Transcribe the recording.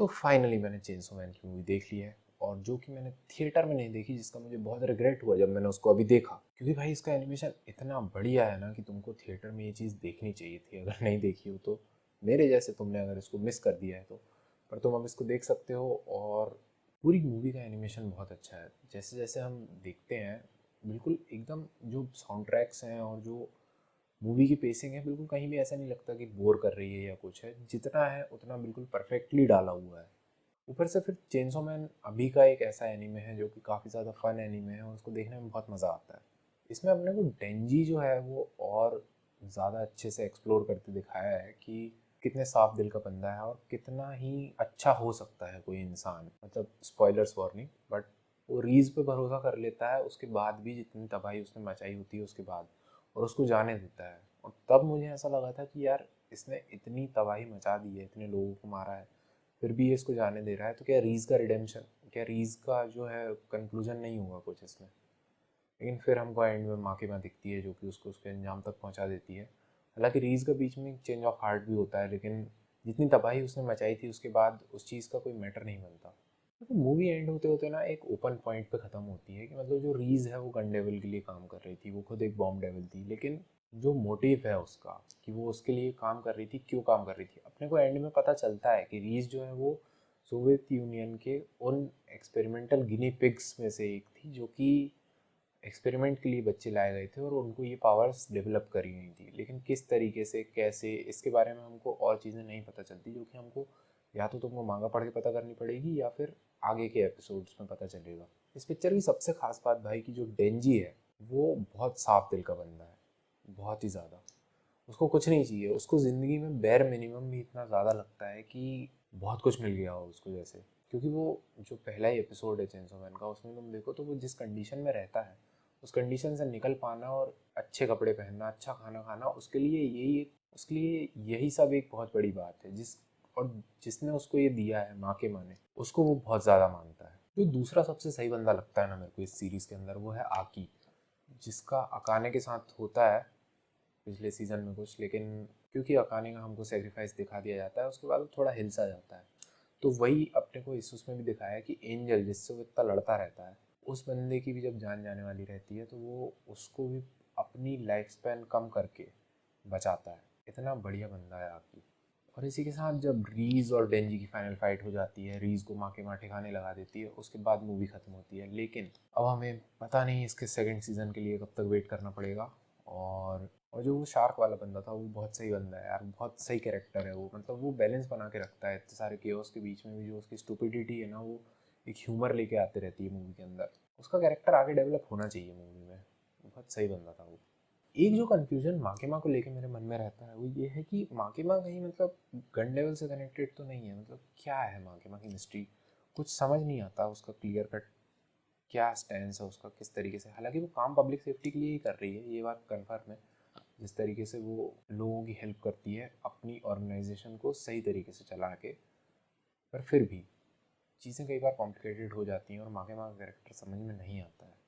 तो फाइनली मैंने chainsaw man की मूवी देख ली है, और जो कि मैंने थिएटर में नहीं देखी, जिसका मुझे बहुत रिग्रेट हुआ जब मैंने उसको अभी देखा, क्योंकि भाई इसका एनिमेशन इतना बढ़िया है ना कि तुमको थिएटर में ये चीज़ देखनी चाहिए थी। अगर नहीं देखी हो तो मेरे जैसे तुमने अगर इसको मिस कर दिया है तो, पर तुम अब इसको देख सकते हो। और पूरी मूवी का एनिमेशन बहुत अच्छा है। जैसे जैसे हम देखते हैं, बिल्कुल एकदम जो साउंड ट्रैक्स हैं और जो मूवी की पेसिंग है, बिल्कुल कहीं भी ऐसा नहीं लगता कि बोर कर रही है या कुछ है। जितना है उतना बिल्कुल परफेक्टली डाला हुआ है। ऊपर से फिर चेंसो मैन अभी का एक ऐसा एनीमे है जो कि काफ़ी ज़्यादा फन एनीमे है और उसको देखने में बहुत मज़ा आता है। इसमें अपने को डेंजी जो है वो और ज़्यादा अच्छे से एक्सप्लोर करते दिखाया है कि कितने साफ दिल का बंदा है और कितना ही अच्छा हो सकता है कोई इंसान। मतलब स्पॉयलर्स वार्निंग, बट वो रीज़ पे भरोसा कर लेता है उसके बाद भी, जितनी तबाही उसने मचाई होती है उसके बाद, और उसको जाने देता है। और तब मुझे ऐसा लगा था कि यार इसने इतनी तबाही मचा दी है, इतने लोगों को मारा है, फिर भी ये इसको जाने दे रहा है। तो क्या रीज़ का रिडेम्पशन, क्या रीज़ का जो है कंक्लूजन नहीं हुआ कुछ इसमें? लेकिन फिर हमको एंड में माँ की माँ दिखती है जो कि उसको उसके अंजाम तक पहुँचा देती है। हालांकि रीज़ का बीच में चेंज ऑफ हार्ट भी होता है, लेकिन जितनी तबाही उसने मचाई थी उसके बाद उस चीज़ का कोई मैटर नहीं बनता। तो मूवी एंड होते होते ना एक ओपन पॉइंट पे ख़त्म होती है कि मतलब जो रीज़ है वो गन डेविल के लिए काम कर रही थी, वो खुद एक बॉम्ब डेविल थी, लेकिन जो मोटिव है उसका कि वो उसके लिए काम कर रही थी, क्यों काम कर रही थी, अपने को एंड में पता चलता है कि रीज़ जो है वो सोवियत यूनियन के उन एक्सपेरिमेंटल गिनी पिग्स में से एक थी जो कि एक्सपेरिमेंट के लिए बच्चे लाए गए थे और उनको ये पावर्स डेवलप करी हुई थी। लेकिन किस तरीके से, कैसे, इसके बारे में हमको और चीज़ें नहीं पता चलती, जो कि हमको या तो तुमको मांगा पढ़ के पता करनी पड़ेगी या फिर आगे के एपिसोड्स में पता चलेगा। इस पिक्चर की सबसे खास बात भाई की जो डेंजी है वो बहुत साफ दिल का बंदा है, बहुत ही ज़्यादा। उसको कुछ नहीं चाहिए, उसको ज़िंदगी में बेर मिनिमम भी इतना ज़्यादा लगता है कि बहुत कुछ मिल गया हो उसको जैसे। क्योंकि वो जो पहला ही एपिसोड है चेंसो मैन का, उसमें तुम देखो तो वो जिस कंडीशन में रहता है, उस कंडीशन से निकल पाना और अच्छे कपड़े पहनना, अच्छा खाना खाना, उसके लिए यही सब एक बहुत बड़ी बात है। और जिसने उसको ये दिया है, माँ के माँ ने, उसको वो बहुत ज़्यादा मानता है। जो दूसरा सबसे सही बंदा लगता है ना मेरे को इस सीरीज़ के अंदर, वो है आकी, जिसका अकाने के साथ होता है पिछले सीज़न में कुछ, लेकिन क्योंकि अकाने का हमको सेक्रीफाइस दिखा दिया जाता है उसके बाद थोड़ा हिलसा जाता है। तो वही अपने को इस उसमें भी दिखाया है कि एंजल, जिससे वो इतना लड़ता रहता है, उस बंदे की भी जब जान जाने वाली रहती है तो वो उसको भी अपनी लाइफ स्पैन कम करके बचाता है। इतना बढ़िया बंदा है आकी। और इसी के साथ जब रीज़ और डेंजी की फाइनल फाइट हो जाती है, रीज़ को माँ के माँ ठिकाने लगा देती है, उसके बाद मूवी ख़त्म होती है। लेकिन अब हमें पता नहीं इसके सेकंड सीज़न के लिए कब तक वेट करना पड़ेगा। और जो वो शार्क वाला बंदा था वो बहुत सही बंदा है यार, बहुत सही कैरेक्टर है वो। मतलब वो बैलेंस बना के रखता है इतने सारे केओस के बीच में भी। जो उसकी स्टूपिडिटी है ना, वो एक ह्यूमर लेके आते रहती है मूवी के अंदर। उसका कैरेक्टर आगे डेवलप होना चाहिए मूवी में। बहुत सही बंदा था वो। एक जो कंफ्यूजन माँ के माँ को लेके मेरे मन में रहता है वो ये है कि माँ के माँ कहीं मतलब गन लेवल से कनेक्टेड तो नहीं है। मतलब क्या है माँ के माँ की मिस्ट्री, कुछ समझ नहीं आता उसका क्लियर कट क्या स्टैंस है उसका, किस तरीके से। हालांकि वो काम पब्लिक सेफ्टी के लिए ही कर रही है, ये बात कन्फर्म है। जिस तरीके से वो लोगों की हेल्प करती है अपनी ऑर्गेनाइजेशन को सही तरीके से चला के, पर फिर भी चीज़ें कई बार कॉम्प्लिकेटेड हो जाती हैं और माँ के माँ का कैरेक्टर समझ में नहीं आता है।